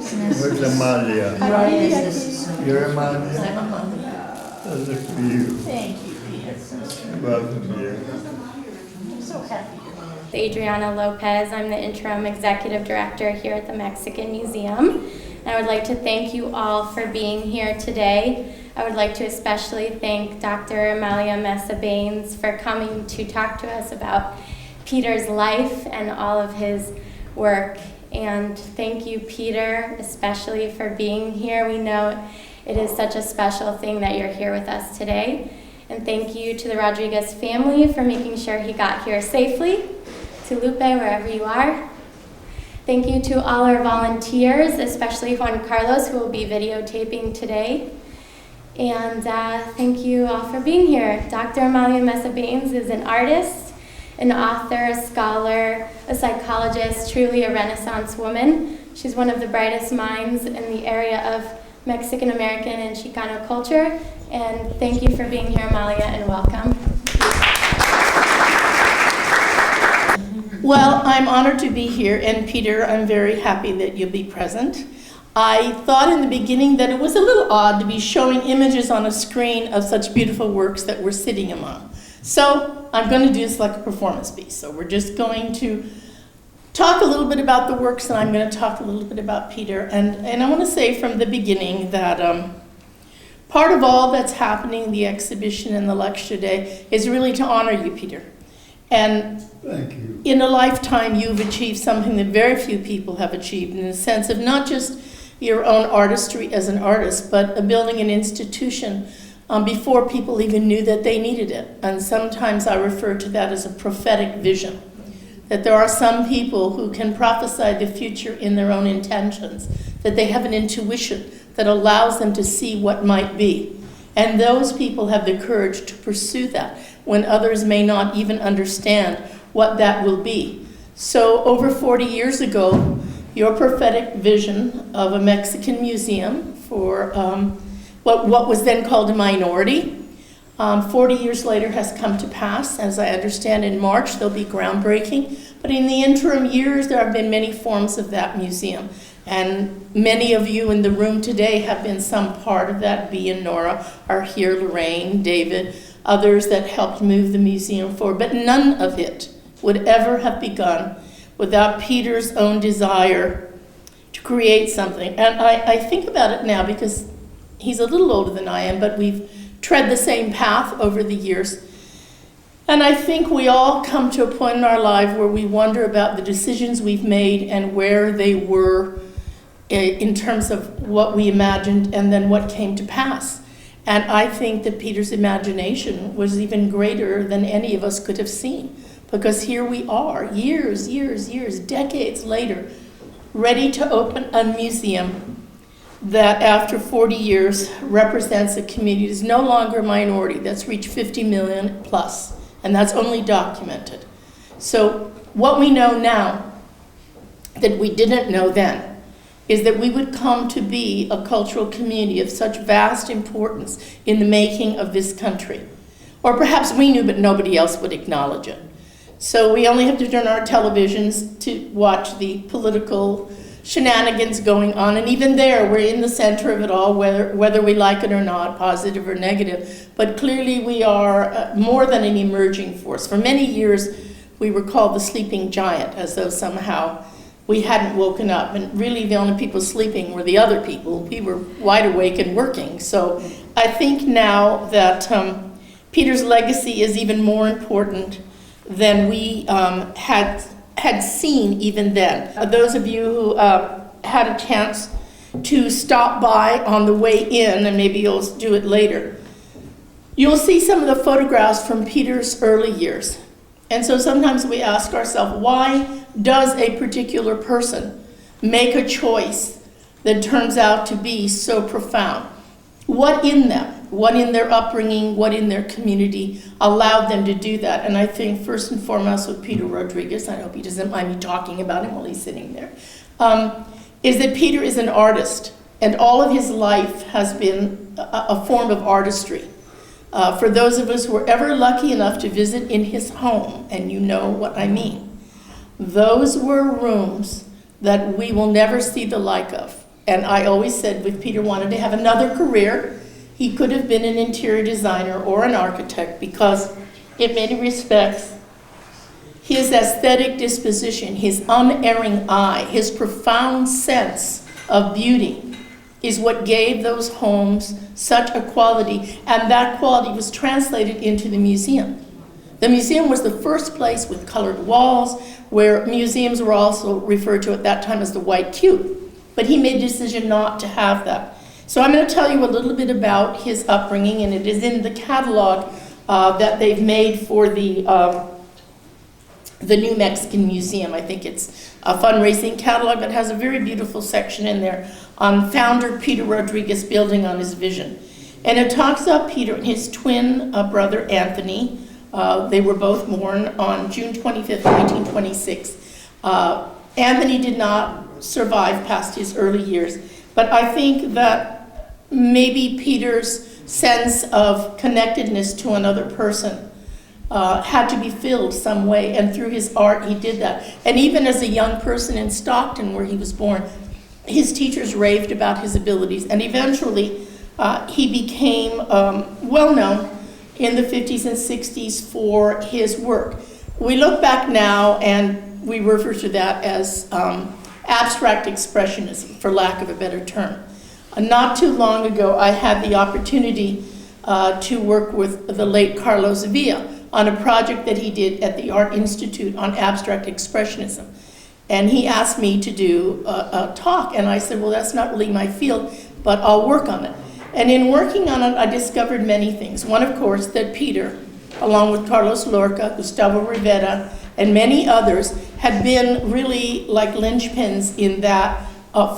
Where's Amalia? You're Amalia? I'm Amalia. That's look for you. Thank you, Peter. Welcome here. I'm so happy. Adriana Lopez. I'm the interim executive director here at the Mexican Museum. And I would like to thank you all for being here today. I would like to especially thank Dr. Amalia Mesa Bains for coming to talk to us about Peter's life and all of his work. And thank you, Peter, especially for being here. We know it is such a special thing that you're here with us today. And thank you to the Rodriguez family for making sure he got here safely. To Lupe, wherever you are. Thank you to all our volunteers, especially Juan Carlos, who will be videotaping today. And thank you all for being here. Dr. Amalia Mesa Bains is an artist, an author, a scholar, a psychologist, truly a Renaissance woman. She's one of the brightest minds in the area of Mexican American and Chicano culture. And thank you for being here, Amalia, and welcome. Well, I'm honored to be here, and Peter, I'm very happy that you'll be present. I thought in the beginning that it was a little odd to be showing images on a screen of such beautiful works that we're sitting among. So I'm going to do this like a performance piece. So we're just going to talk a little bit about the works, and I'm going to talk a little bit about Peter. And I want to say from the beginning that part of all that's happening in the exhibition and the lecture today is really to honor you, Peter. And Thank you. in a lifetime, you've achieved something that very few people have achieved, in the sense of not just your own artistry as an artist, but building an institution before people even knew that they needed it. And sometimes I refer to that as a prophetic vision, that there are some people who can prophesy the future in their own intentions, that they have an intuition that allows them to see what might be. And those people have the courage to pursue that when others may not even understand what that will be. So over 40 years ago, your prophetic vision of a Mexican museum for what was then called a minority, 40 years later has come to pass. As I understand, in March there'll be groundbreaking. But in the interim years, there have been many forms of that museum. And many of you in the room today have been some part of that. Bea and Nora are here, Lorraine, David, others that helped move the museum forward. But none of it would ever have begun without Peter's own desire to create something. And I think about it now because he's a little older than I am, but we've tread the same path over the years. And I think we all come to a point in our life where we wonder about the decisions we've made and where they were in terms of what we imagined and then what came to pass. And I think that Peter's imagination was even greater than any of us could have seen, because here we are, years, decades later, ready to open a museum that after 40 years represents a community that is no longer a minority, that's reached 50 million plus, and that's only documented. So what we know now that we didn't know then is that we would come to be a cultural community of such vast importance in the making of this country. Or perhaps we knew, but nobody else would acknowledge it. So we only have to turn our televisions to watch the political shenanigans going on. And even there, we're in the center of it all, whether we like it or not, positive or negative. But clearly we are more than an emerging force. For many years, we were called the sleeping giant, as though somehow we hadn't woken up, and really the only people sleeping were the other people. We were wide awake and working. So I think now that Peter's legacy is even more important than we had seen even then. Those of you who had a chance to stop by on the way in, and maybe you'll do it later, you'll see some of the photographs from Peter's early years. And so sometimes we ask ourselves, why does a particular person make a choice that turns out to be so profound? What in them, what in their upbringing, what in their community allowed them to do that? And I think first and foremost with Peter Rodriguez, I hope he doesn't mind me talking about him while he's sitting there, is that Peter is an artist, and all of his life has been a form of artistry. For those of us who were ever lucky enough to visit in his home, and you know what I mean, those were rooms that we will never see the like of. And I always said if Peter wanted to have another career, he could have been an interior designer or an architect, because in many respects, his aesthetic disposition, his unerring eye, his profound sense of beauty is what gave those homes such a quality, and that quality was translated into the museum. The museum was the first place with colored walls, where museums were also referred to at that time as the white cube. But he made a decision not to have that. So I'm going to tell you a little bit about his upbringing, and it is in the catalog that they've made for the New Mexican Museum. I think it's a fundraising catalog that has a very beautiful section in there on founder Peter Rodriguez building on his vision. And it talks about Peter and his twin brother Anthony. They were both born on June 25th, 1926. Anthony did not survive past his early years, but I think that maybe Peter's sense of connectedness to another person had to be filled some way, and through his art he did that. And even as a young person in Stockton, where he was born, his teachers raved about his abilities, and eventually he became well known in the 50s and 60s for his work. We look back now and we refer to that as abstract expressionism, for lack of a better term. Not too long ago, I had the opportunity to work with the late Carlos Villa on a project that he did at the Art Institute on abstract expressionism. And he asked me to do a talk, and I said, well, that's not really my field, but I'll work on it. And in working on it, I discovered many things. One, of course, that Peter, along with Carlos Lorca, Gustavo Rivera, and many others, had been really like linchpins in that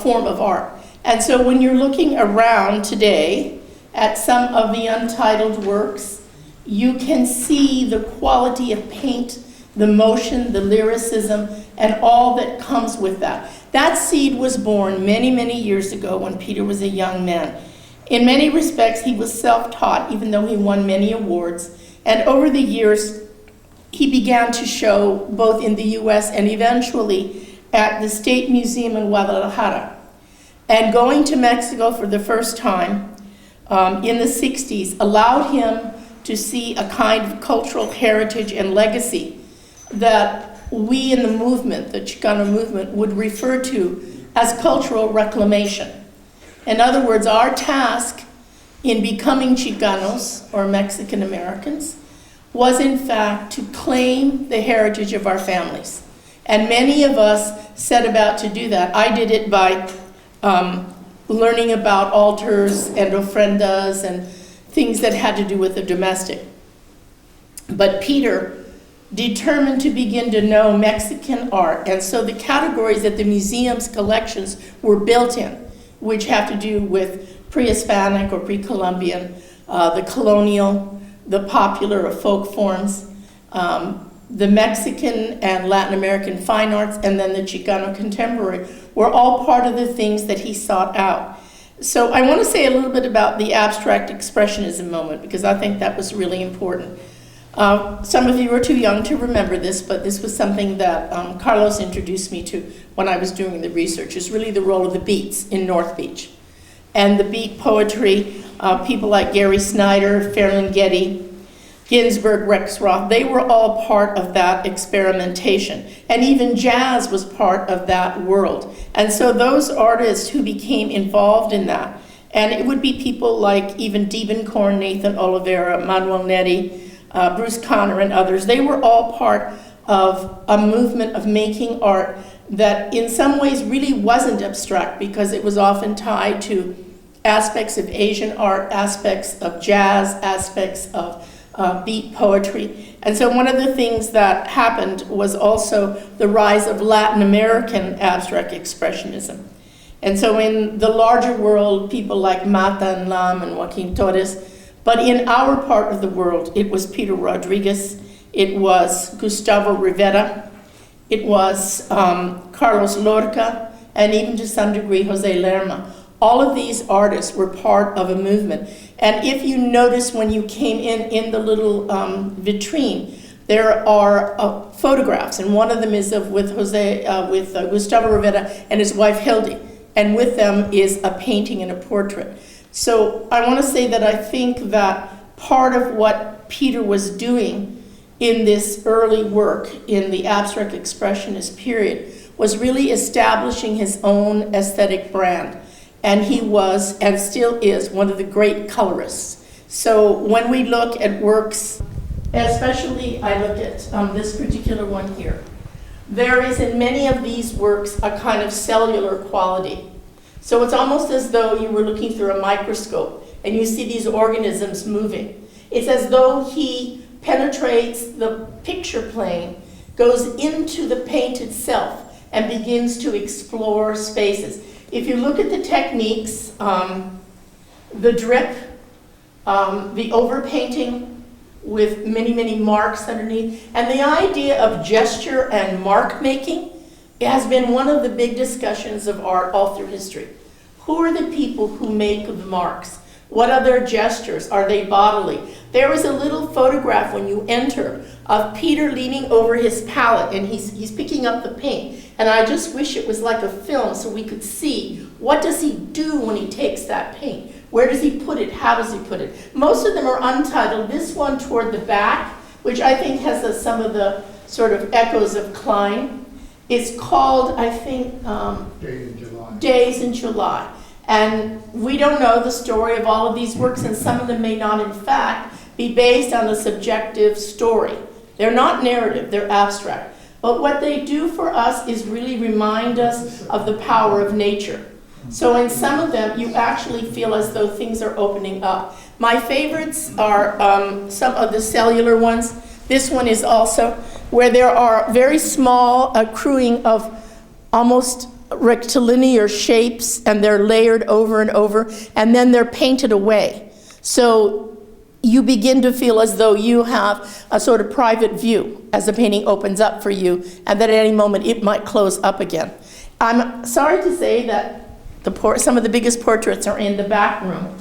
form of art. And so when you're looking around today at some of the untitled works, you can see the quality of paint, the motion, the lyricism, and all that comes with that. That seed was born many, many years ago when Peter was a young man. In many respects, he was self-taught, even though he won many awards. And over the years, he began to show both in the US and eventually at the State Museum in Guadalajara. And going to Mexico for the first time in the 60s allowed him to see a kind of cultural heritage and legacy that we in the movement, the Chicano movement, would refer to as cultural reclamation. In other words, our task in becoming Chicanos, or Mexican Americans, was in fact to claim the heritage of our families. And many of us set about to do that. I did it by learning about altars and ofrendas and things that had to do with the domestic. But Peter determined to begin to know Mexican art, and so the categories that the museum's collections were built in, which have to do with pre-Hispanic or pre-Columbian, the colonial, the popular or folk forms, the Mexican and Latin American fine arts, and then the Chicano contemporary, were all part of the things that he sought out. So I want to say a little bit about the abstract expressionism moment, because I think that was really important. Some of you are too young to remember this, but this was something that Carlos introduced me to when I was doing the research. It's really the role of the beats in North Beach. And the beat poetry, people like Gary Snyder, Ferlinghetti, Ginsberg, Rex Roth, they were all part of that experimentation. And even jazz was part of that world. And so those artists who became involved in that, and it would be people like even Diebenkorn, Nathan Oliveira, Manuel Netti, Bruce Conner, and others, they were all part of a movement of making art that in some ways really wasn't abstract, because it was often tied to aspects of Asian art, aspects of jazz, aspects of beat poetry. And so one of the things that happened was also the rise of Latin American abstract expressionism. And so in the larger world, people like Mata and Lam and Joaquin Torres, but in our part of the world, it was Peter Rodriguez, it was Gustavo Rivera, it was Carlos Lorca, and even to some degree, Jose Lerma. All of these artists were part of a movement. And if you notice when you came in the little vitrine, there are photographs, and one of them is with Gustavo Rivera and his wife Hildy. and with them is a painting and a portrait. So I want to say that I think that part of what Peter was doing in this early work in the abstract expressionist period was really establishing his own aesthetic brand. And he was, and still is, one of the great colorists. So when we look at works, especially I look at this particular one here, there is in many of these works a kind of cellular quality. So it's almost as though you were looking through a microscope and you see these organisms moving. It's as though he penetrates the picture plane, goes into the paint itself, and begins to explore spaces. If you look at the techniques, the drip, the overpainting with many, many marks underneath, and the idea of gesture and mark making, it has been one of the big discussions of art all through history. Who are the people who make the marks? What are their gestures? Are they bodily? There is a little photograph when you enter of Peter leaning over his palette and he's picking up the paint. And I just wish it was like a film so we could see what does he do when he takes that paint? Where does he put it? How does he put it? Most of them are untitled. This one toward the back, which I think has some of the sort of echoes of Klein, is called, I think, Days in July. And we don't know the story of all of these works, and some of them may not, in fact, be based on a subjective story. They're not narrative, they're abstract. But what they do for us is really remind us of the power of nature. So in some of them, you actually feel as though things are opening up. My favorites are some of the cellular ones. This one is also where there are very small accruing of almost rectilinear shapes, and they're layered over and over, and then they're painted away. So you begin to feel as though you have a sort of private view as the painting opens up for you, and that at any moment it might close up again. I'm sorry to say that some of the biggest portraits are in the back room.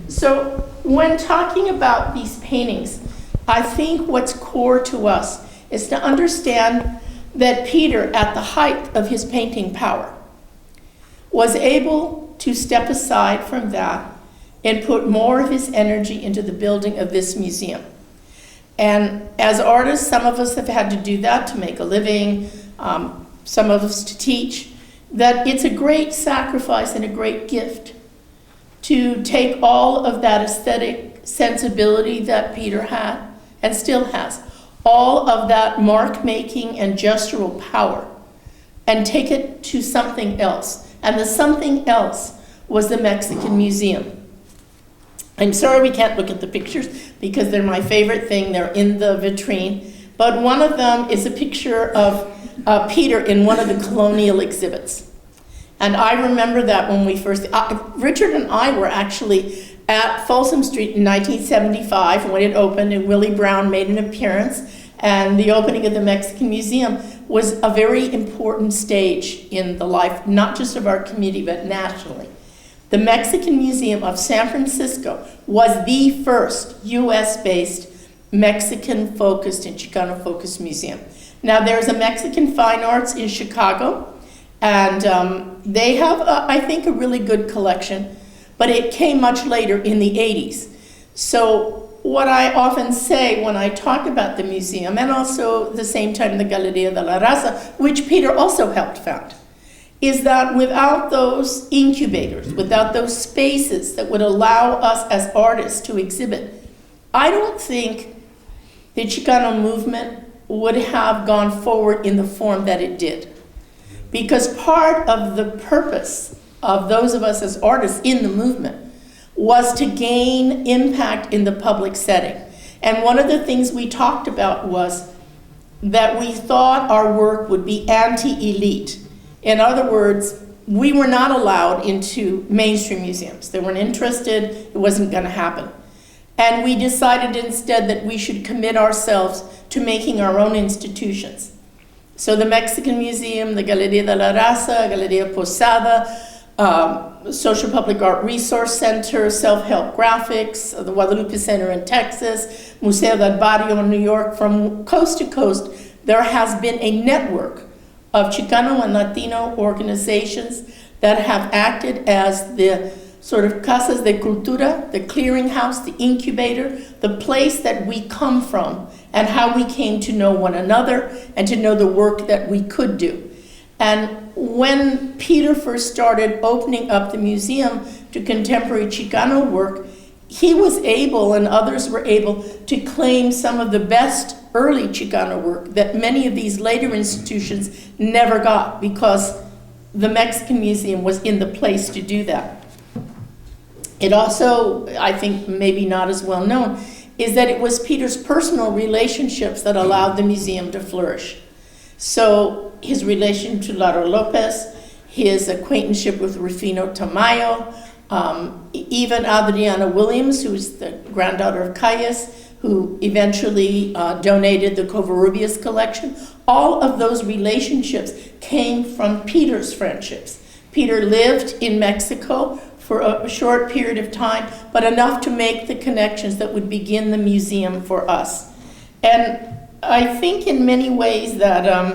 So when talking about these paintings, I think what's core to us is to understand that Peter, at the height of his painting power, was able to step aside from that and put more of his energy into the building of this museum. And as artists, some of us have had to do that to make a living, some of us to teach, that it's a great sacrifice and a great gift to take all of that aesthetic sensibility that Peter had and still has, all of that mark making and gestural power, and take it to something else. And the something else was the Mexican Museum. I'm sorry we can't look at the pictures because they're my favorite thing. They're in the vitrine. But one of them is a picture of Peter in one of the colonial exhibits. And I remember that when we first, Richard and I were actually at Folsom Street in 1975 when it opened, and Willie Brown made an appearance, and the opening of the Mexican Museum was a very important stage in the life, not just of our community, but nationally. The Mexican Museum of San Francisco was the first US-based Mexican-focused and Chicano-focused museum. Now there's a Mexican Fine Arts in Chicago, and they have, I think, a really good collection, but it came much later in the 80s. So what I often say when I talk about the museum, and also at the same time the Galeria de la Raza, which Peter also helped found, is that without those incubators, without those spaces that would allow us as artists to exhibit, I don't think the Chicano movement would have gone forward in the form that it did. Because part of the purpose of those of us as artists in the movement was to gain impact in the public setting. And one of the things we talked about was that we thought our work would be anti-elite. In other words, we were not allowed into mainstream museums. They weren't interested, it wasn't going to happen. And we decided instead that we should commit ourselves to making our own institutions. So the Mexican Museum, the Galeria de la Raza, Galeria Posada, Social Public Art Resource Center, Self-Help Graphics, the Guadalupe Center in Texas, Museo del Barrio in New York, from coast to coast, there has been a network of Chicano and Latino organizations that have acted as the sort of casas de cultura, the clearinghouse, the incubator, the place that we come from and how we came to know one another and to know the work that we could do. And when Peter first started opening up the museum to contemporary Chicano work, he was able, and others were able, to claim some of the best early Chicano work that many of these later institutions never got, because the Mexican Museum was in the place to do that. It also, I think maybe not as well known, is that it was Peter's personal relationships that allowed the museum to flourish. So his relation to Laro Lopez, his acquaintanceship with Rufino Tamayo, even Adriana Williams, who is the granddaughter of Calles, who eventually donated the Covarrubias collection. All of those relationships came from Peter's friendships. Peter lived in Mexico for a short period of time, but enough to make the connections that would begin the museum for us. And I think in many ways that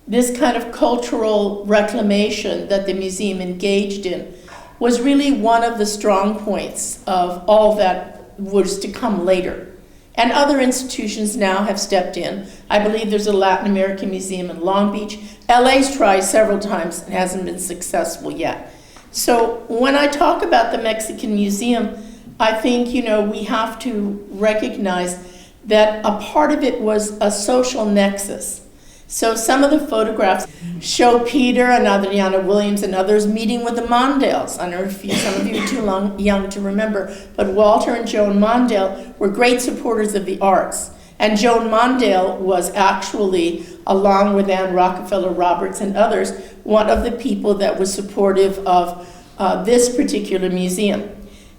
this kind of cultural reclamation that the museum engaged in was really one of the strong points of all that was to come later. And other institutions now have stepped in. I believe there's a Latin American museum in Long Beach. LA's tried several times and hasn't been successful yet. So when I talk about the Mexican Museum, I think, we have to recognize that a part of it was a social nexus. So some of the photographs show Peter and Adriana Williams and others meeting with the Mondales. I don't know if some of you are too young to remember, but Walter and Joan Mondale were great supporters of the arts. And Joan Mondale was actually, along with Anne Rockefeller Roberts and others, one of the people that was supportive of this particular museum.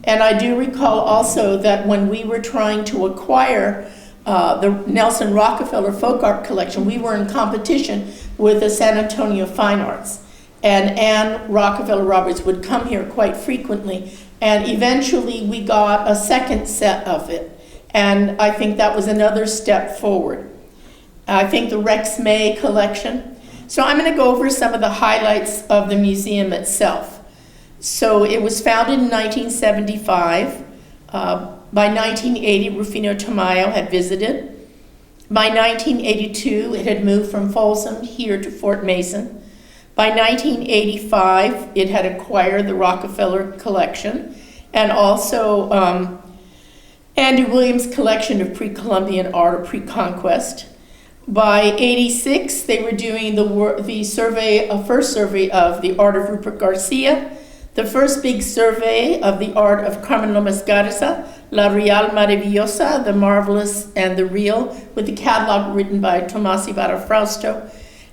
And I do recall also that when we were trying to acquire the Nelson Rockefeller Folk Art Collection, we were in competition with the San Antonio Fine Arts. And Anne Rockefeller Roberts would come here quite frequently. And eventually we got a second set of it. And I think that was another step forward. I think the Rex May collection. So I'm going to go over some of the highlights of the museum itself. So it was founded in 1975. By 1980, Rufino Tamayo had visited. By 1982, it had moved from Folsom here to Fort Mason. By 1985, it had acquired the Rockefeller collection and also Andy Williams' collection of pre-Columbian art or pre-conquest. By 86, they were doing the survey, a first survey of the art of Rupert Garcia, the first big survey of the art of Carmen Lomas Garza, La Real Maravillosa, the Marvelous and the Real, with the catalog written by Tomás Ibarra Frausto.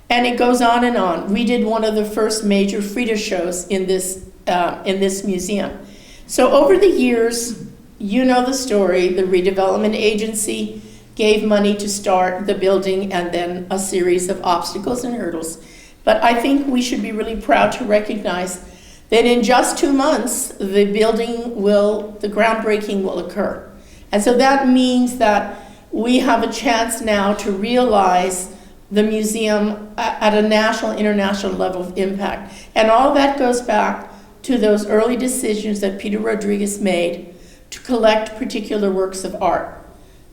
And it goes on and on. We did one of the first major Frida shows in this museum. So over the years, you know the story, the redevelopment agency gave money to start the building and then a series of obstacles and hurdles. But I think we should be really proud to recognize that in just 2 months, the groundbreaking will occur. And so that means that we have a chance now to realize the museum at a national, international level of impact. And all that goes back to those early decisions that Peter Rodriguez made to collect particular works of art.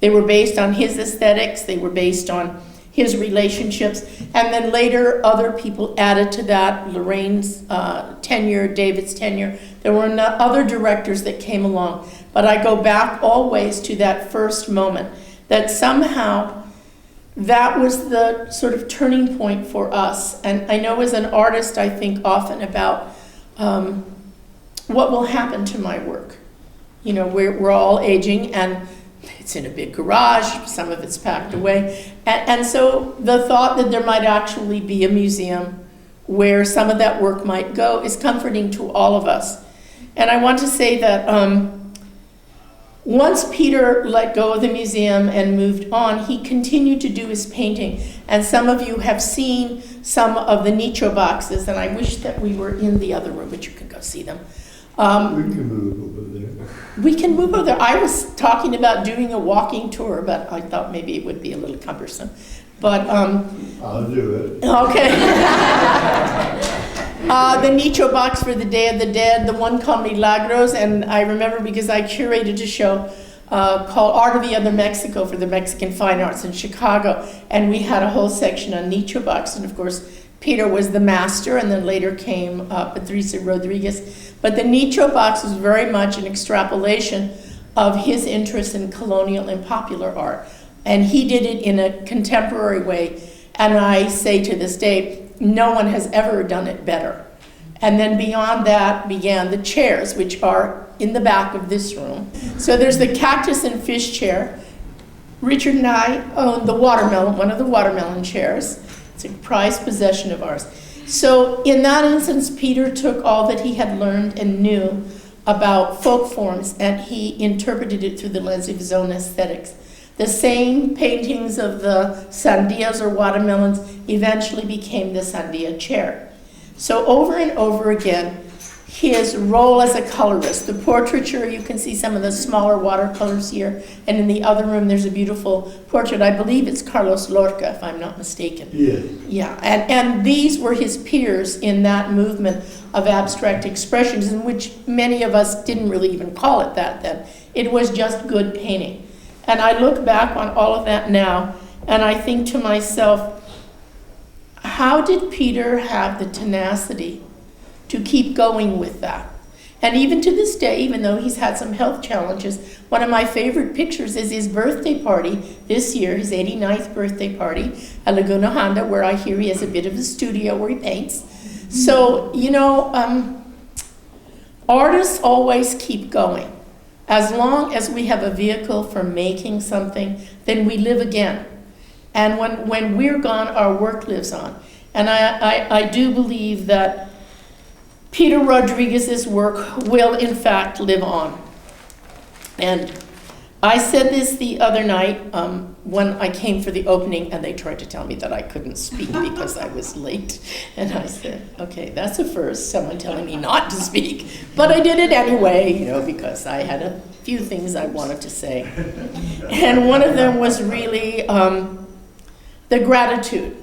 They were based on his aesthetics, they were based on his relationships, and then later other people added to that, Lorraine's tenure, David's tenure. There were other directors that came along, but I go back always to that first moment, that somehow that was the sort of turning point for us. And I know as an artist, I think often about what will happen to my work. We're all aging, and it's in a big garage, some of it's packed away. And so the thought that there might actually be a museum where some of that work might go is comforting to all of us. And I want to say that once Peter let go of the museum and moved on, he continued to do his painting. And some of you have seen some of the nicho boxes, and I wish that we were in the other room, but you can go see them. We can move over there. We can move over there. I was talking about doing a walking tour, but I thought maybe it would be a little cumbersome. But I'll do it. Okay. The Nicho box for the Day of the Dead, the one called Milagros, and I remember because I curated a show called Art of the Other Mexico for the Mexican Fine Arts in Chicago, and we had a whole section on Nicho box, and of course Peter was the master, and then later came Patricia Rodriguez. But the Nicho box was very much an extrapolation of his interest in colonial and popular art, and he did it in a contemporary way, and I say to this day, no one has ever done it better. And then beyond that began the chairs, which are in the back of this room. So there's the cactus and fish chair. Richard and I own the watermelon, one of the watermelon chairs. It's a prized possession of ours. So in that instance, Peter took all that he had learned and knew about folk forms, and he interpreted it through the lens of his own aesthetics. The same paintings of the sandias or watermelons eventually became the sandia chair. So over and over again, his role as a colorist, the portraiture, you can see some of the smaller watercolors here, and in the other room there's a beautiful portrait, I believe it's Carlos Lorca, if I'm not mistaken. Yes. Yeah, and these were his peers in that movement of abstract expressions, in which many of us didn't really even call it that then. It was just good painting. And I look back on all of that now, and I think to myself, how did Peter have the tenacity to keep going with that? And even to this day, even though he's had some health challenges, one of my favorite pictures is his birthday party this year, his 89th birthday party at Laguna Honda, where I hear he has a bit of a studio where he paints. So, you know, artists always keep going. As long as we have a vehicle for making something, then we live again. And when we're gone, our work lives on. And I do believe that Peter Rodriguez's work will, in fact, live on. And I said this the other night when I came for the opening, and they tried to tell me that I couldn't speak because I was late. And I said, okay, that's a first, someone telling me not to speak. But I did it anyway, you know, because I had a few things I wanted to say. And one of them was really the gratitude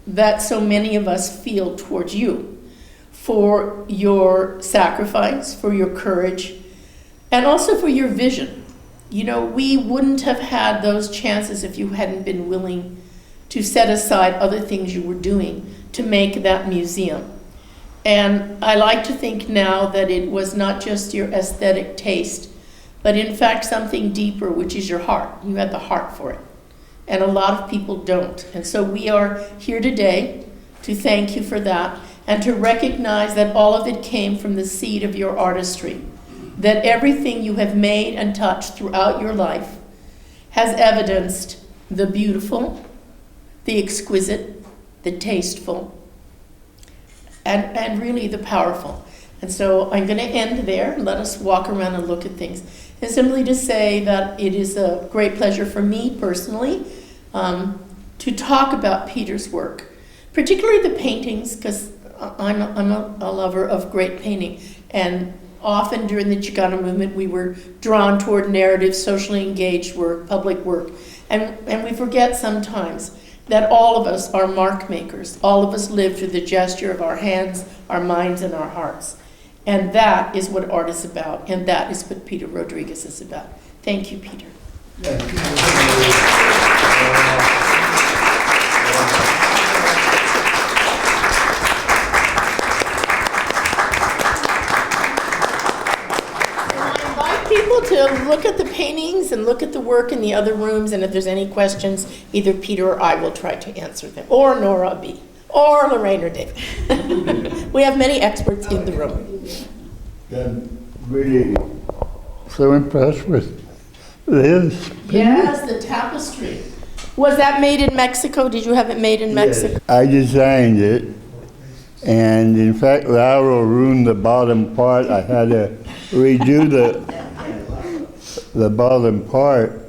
that so many of us feel towards you for your sacrifice, for your courage, and also for your vision. You know, we wouldn't have had those chances if you hadn't been willing to set aside other things you were doing to make that museum. And I like to think now that it was not just your aesthetic taste, but in fact something deeper, which is your heart. You had the heart for it. And a lot of people don't. And so we are here today to thank you for that and to recognize that all of it came from the seed of your artistry. That everything you have made and touched throughout your life has evidenced the beautiful, the exquisite, the tasteful, and really the powerful. And so I'm going to end there and let us walk around and look at things. And simply to say that it is a great pleasure for me personally to talk about Peter's work, particularly the paintings, because I'm a lover of great painting. And often during the Chicano movement, we were drawn toward narrative, socially engaged work, public work. And we forget sometimes that all of us are mark makers. All of us live through the gesture of our hands, our minds, and our hearts. And that is what art is about, and that is what Peter Rodriguez is about. Thank you, Peter. To look at the paintings and look at the work in the other rooms, and if there's any questions, either Peter or I will try to answer them, or Nora B, or Lorraine or Dave. We have many experts in the room. I'm really So impressed with this. Yes, the tapestry. Was that made in Mexico? Did you have it made in Mexico? I designed it, and in fact, Laura ruined the bottom part. I had to redo the bottom part.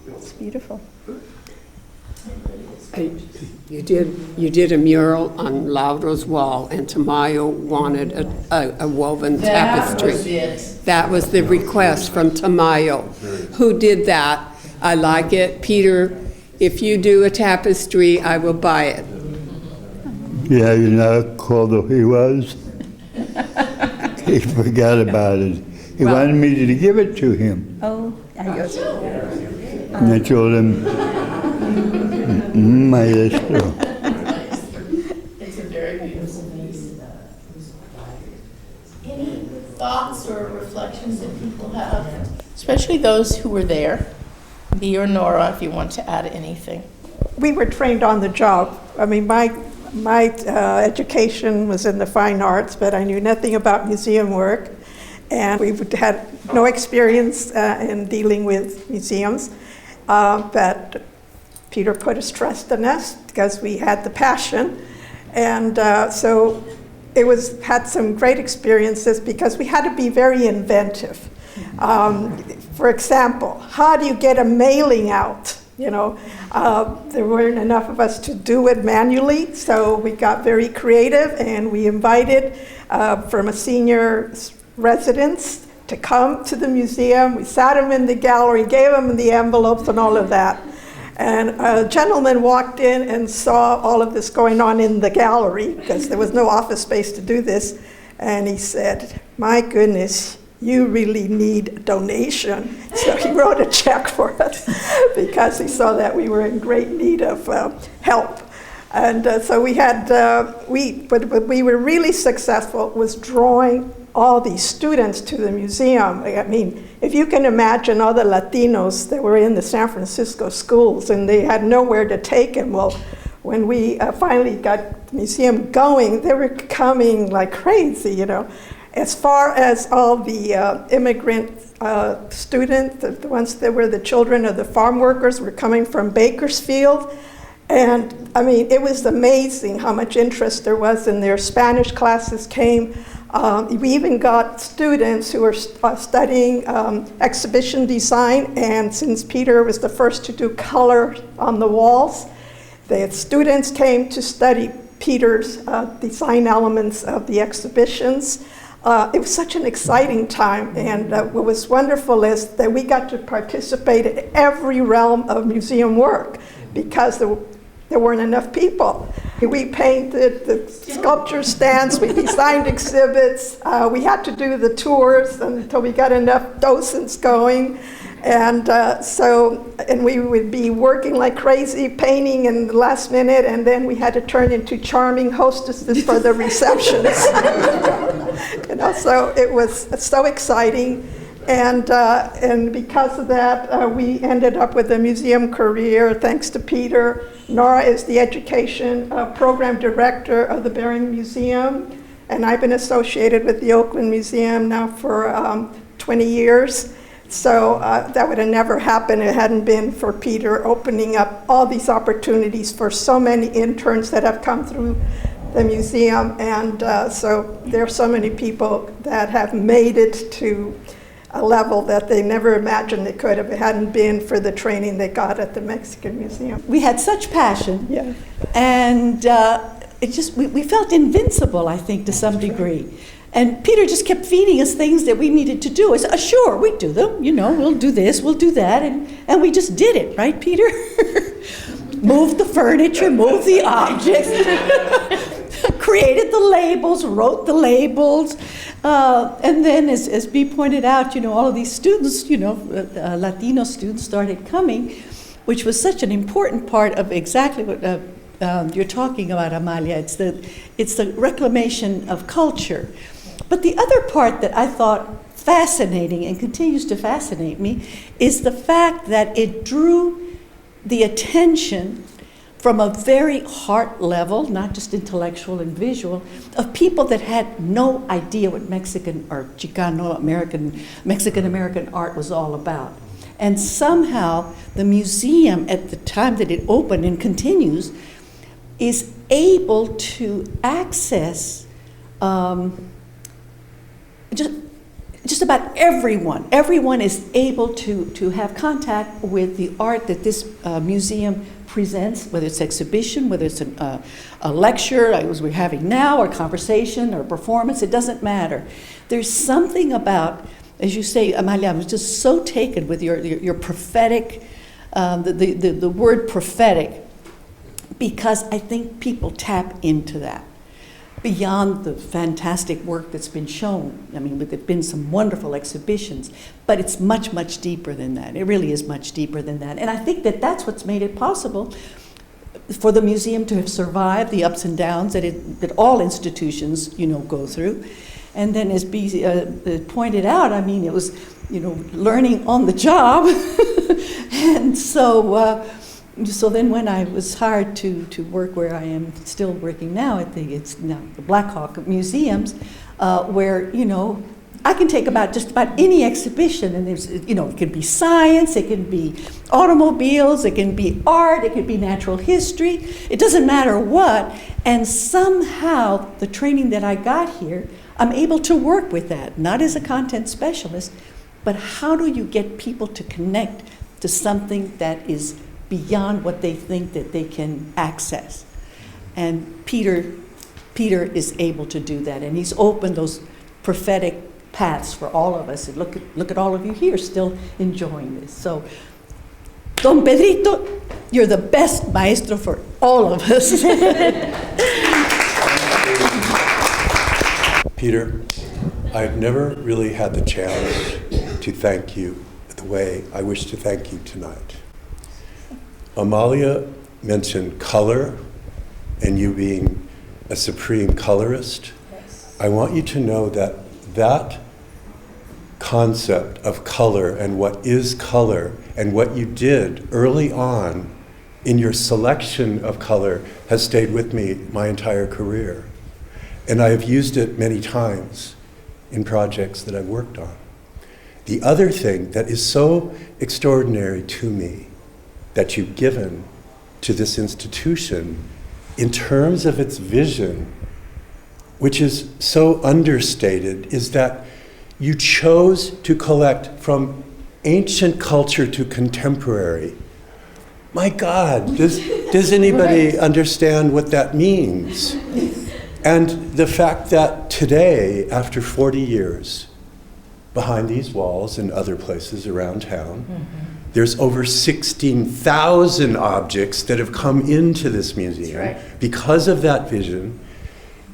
It's beautiful. You did a mural on Laura's wall, and Tamayo wanted a woven tapestry. That was it. That was the request from Tamayo, who did that. I like it. Peter, if you do a tapestry, I will buy it. Yeah, you know how cold he was? He forgot about it. He wanted me to give it to him. Oh, adios. And I told him, maestro. It's a very beautiful piece. Any thoughts or reflections that people have, especially those who were there? Bea or Nora, if you want to add anything. We were trained on the job. I mean, my education was in the fine arts, but I knew nothing about museum work, and we had no experience in dealing with museums. But Peter put his trust in us because we had the passion, and so it had some great experiences because we had to be very inventive. For example, how do you get a mailing out? You know, there weren't enough of us to do it manually, so we got very creative, and we invited from a senior residence to come to the museum. We sat them in the gallery, gave them the envelopes and all of that. And a gentleman walked in and saw all of this going on in the gallery, because there was no office space to do this, and he said, "My goodness, you really need a donation." So he wrote a check for us because he saw that we were in great need of help. And so we had, but we were really successful was drawing all these students to the museum. I mean, if you can imagine all the Latinos that were in the San Francisco schools and they had nowhere to take them. Well, when we finally got the museum going, they were coming like crazy, you know. As far as all the immigrant students, the ones that were the children of the farm workers were coming from Bakersfield. And I mean, it was amazing how much interest there was in their Spanish classes came. We even got students who were studying exhibition design, and since Peter was the first to do color on the walls, the students came to study Peter's design elements of the exhibitions. It was such an exciting time, and what was wonderful is that we got to participate in every realm of museum work because there weren't enough people. We painted the sculpture stands, we designed exhibits, we had to do the tours until we got enough docents going. And and we would be working like crazy, painting in the last minute, and then we had to turn into charming hostesses for the receptions. You know, so it was so exciting. And because of that, we ended up with a museum career, thanks to Peter. Nora is the education program director of the Bering Museum, and I've been associated with the Oakland Museum now for 20 years. So that would have never happened if it hadn't been for Peter opening up all these opportunities for so many interns that have come through the museum. And so there are so many people that have made it to a level that they never imagined they could if it hadn't been for the training they got at the Mexican Museum. We had such passion, Yeah. and we felt invincible, I think, to some degree. And Peter just kept feeding us things that we needed to do. I said, sure, we do them. You know, we'll do this, we'll do that. And we just did it, right, Peter? Moved the furniture, moved the objects, created the labels, wrote the labels. And then, as Bea pointed out, you know, all of these students, you know, Latino students started coming, which was such an important part of exactly what you're talking about, Amalia. It's the reclamation of culture. But the other part that I thought fascinating and continues to fascinate me is the fact that it drew the attention from a very heart level, not just intellectual and visual, of people that had no idea what Mexican or Chicano Mexican-American art was all about. And somehow the museum, at the time that it opened and continues, is able to access just about everyone. Everyone is able to have contact with the art that this museum presents, whether it's exhibition, whether it's a lecture, as we're having now, or conversation, or performance, it doesn't matter. There's something about, as you say, Amalia, I was just so taken with your prophetic, the word prophetic, because I think people tap into that. Beyond the fantastic work that's been shown. I mean, there've been some wonderful exhibitions, but it's much, much deeper than that. It really is much deeper than that. And I think that that's what's made it possible for the museum to have survived the ups and downs that all institutions, go through. And then as B pointed out, I mean, it was, learning on the job. And so then when I was hired to work where I am still working now it's now the Black Hawk Museums, where, I can take just about any exhibition, and there's, it can be science, it can be automobiles, it can be art, it can be natural history, it doesn't matter what, and somehow the training that I got here, I'm able to work with that, not as a content specialist, but how do you get people to connect to something that is beyond what they think that they can access. And Peter is able to do that, and he's opened those prophetic paths for all of us. And look at all of you here still enjoying this. So, Don Pedrito, you're the best maestro for all of us. Peter, I've never really had the chance to thank you the way I wish to thank you tonight. Amalia mentioned color and you being a supreme colorist. Yes. I want you to know that concept of color and what is color and what you did early on in your selection of color has stayed with me my entire career. And I have used it many times in projects that I've worked on. The other thing that is so extraordinary to me that you've given to this institution in terms of its vision, which is so understated, is that you chose to collect from ancient culture to contemporary. My God, does anybody understand what that means? And the fact that today, after 40 years, behind these walls and other places around town, there's over 16,000 objects that have come into this museum because of that vision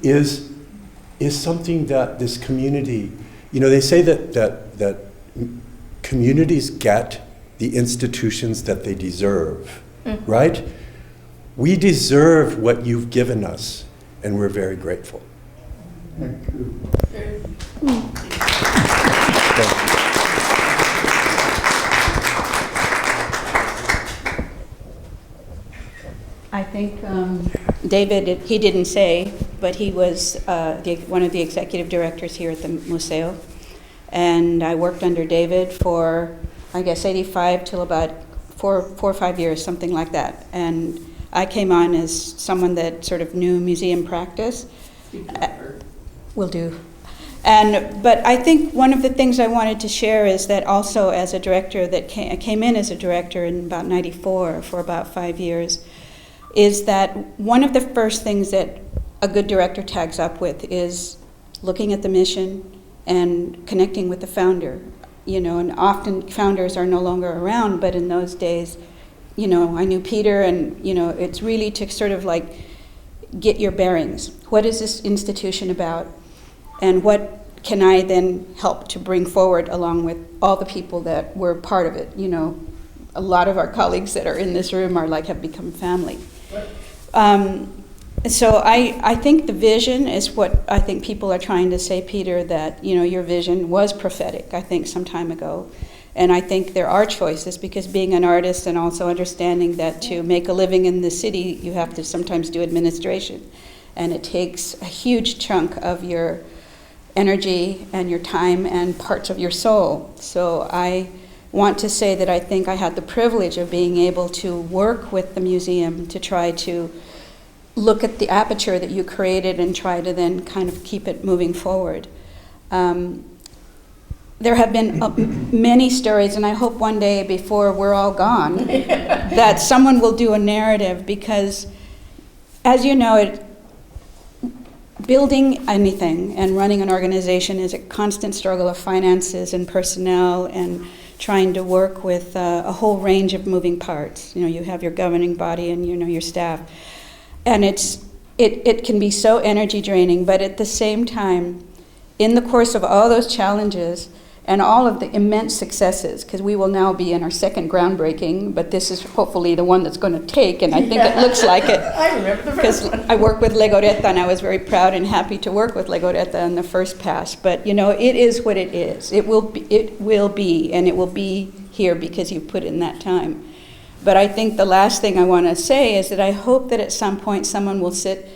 is something that this community, they say that communities get the institutions that they deserve, right? We deserve what you've given us, and we're very grateful. Thank you. I think David, he didn't say, but he was one of the executive directors here at the Museo. And I worked under David for, I guess, 85 till about four or 5 years, something like that. And I came on as someone that sort of knew museum practice. Will do. But I think one of the things I wanted to share is that also as a director that came in as a director in about 94 for about 5 years, is that one of the first things that a good director tags up with is looking at the mission and connecting with the founder. And often founders are no longer around, but in those days, I knew Peter, and it's really to sort of like get your bearings. What is this institution about? And what can I then help to bring forward along with all the people that were part of it? A lot of our colleagues that are in this room have become family. So I think the vision is what I think people are trying to say, Peter, that, your vision was prophetic, I think, some time ago. And I think there are choices, because being an artist and also understanding that to make a living in the city, you have to sometimes do administration. And it takes a huge chunk of your energy and your time and parts of your soul. So I want to say that I think I had the privilege of being able to work with the museum to try to look at the aperture that you created and try to then kind of keep it moving forward. There have been many stories, and I hope one day before we're all gone that someone will do a narrative, because as you know, building anything and running an organization is a constant struggle of finances and personnel and trying to work with a whole range of moving parts. You have your governing body and your staff. And it can be so energy draining, but at the same time, in the course of all those challenges and all of the immense successes, because we will now be in our second groundbreaking, but this is hopefully the one that's going to take, and I think it looks like it. I remember the first Because one. I work with Legoretta, and I was very proud and happy to work with Legoretta in the first pass. But, you know, it is what it is. It will be, and it will be here because you put in that time. But I think the last thing I want to say is that I hope that at some point someone will sit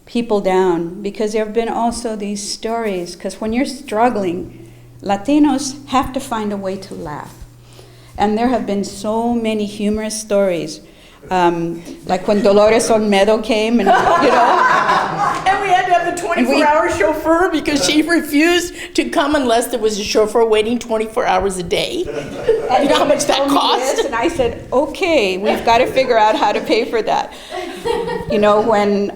people down, because there have been also these stories, because when you're struggling, Latinos have to find a way to laugh. And there have been so many humorous stories, like when Dolores Olmedo came, and, you know. And we had to have a 24-hour chauffeur because she refused to come unless there was a chauffeur waiting 24 hours a day. You know how much that cost? And I said, okay, we've got to figure out how to pay for that. You know, when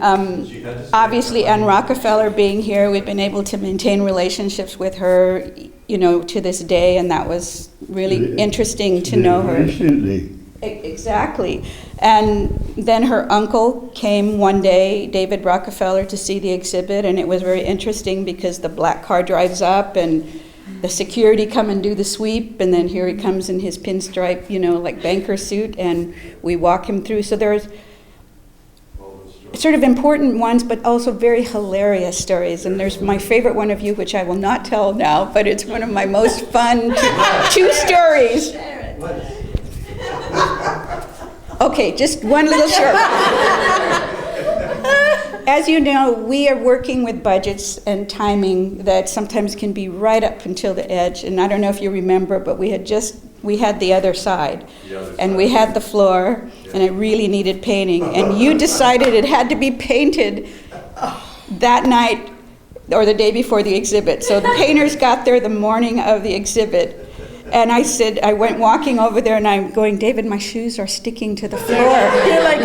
obviously Ann Rockefeller being here, we've been able to maintain relationships with her, you know, to this day, and that was really interesting to know her. Recently. Exactly. And then her uncle came one day, David Rockefeller, to see the exhibit, and it was very interesting because the black car drives up and the security come and do the sweep, and then here he comes in his pinstripe, you know, like banker suit, and we walk him through. So there's sort of important ones, but also very hilarious stories. And there's my favorite one of you, which I will not tell now, but it's one of my most fun two stories. Okay, just one little short. As you know, we are working with budgets and timing that sometimes can be right up until the edge. And I don't know if you remember, but we had the other side. And we had the floor, and it really needed painting. And you decided it had to be painted that night or the day before the exhibit. So the painters got there the morning of the exhibit. And I said, I went walking over there, and I'm going, David, my shoes are sticking to the floor. You're like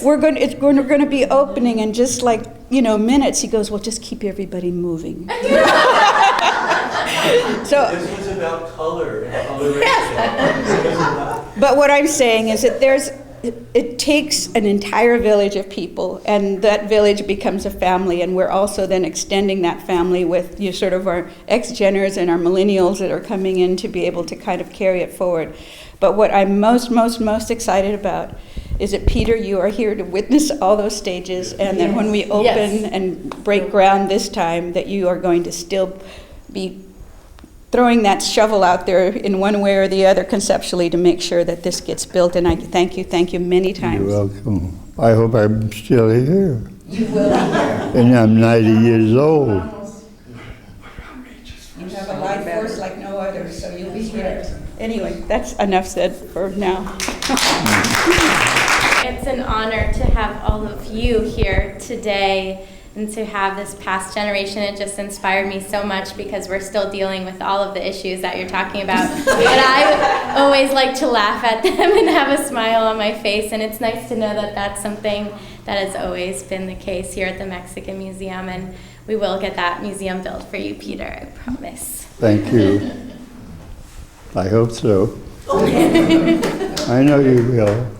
we're going to be opening in just like, you know, minutes. He goes, well, just keep everybody moving. So this was about color and coloration. But what I'm saying is that it takes an entire village of people, and that village becomes a family, and we're also then extending that family with sort of our ex-geners and our millennials that are coming in to be able to kind of carry it forward. But what I'm most excited about is that, Peter, you are here to witness all those stages, and then when we open and break ground this time, that you are going to still be throwing that shovel out there in one way or the other conceptually to make sure that this gets built. And I thank you many times. You're welcome. I hope I'm still here. You will be here. And I'm 90 years old. You have a life force like no other, so you'll be here. Anyway, that's enough said for now. It's an honor to have all of you here today and to have this past generation. It just inspired me so much because we're still dealing with all of the issues that you're talking about. But I always like to laugh at them and have a smile on my face, and it's nice to know that that's something that has always been the case here at the Mexican Museum, and we will get that museum built for you, Peter, I promise. Thank you. I hope so. I know you will.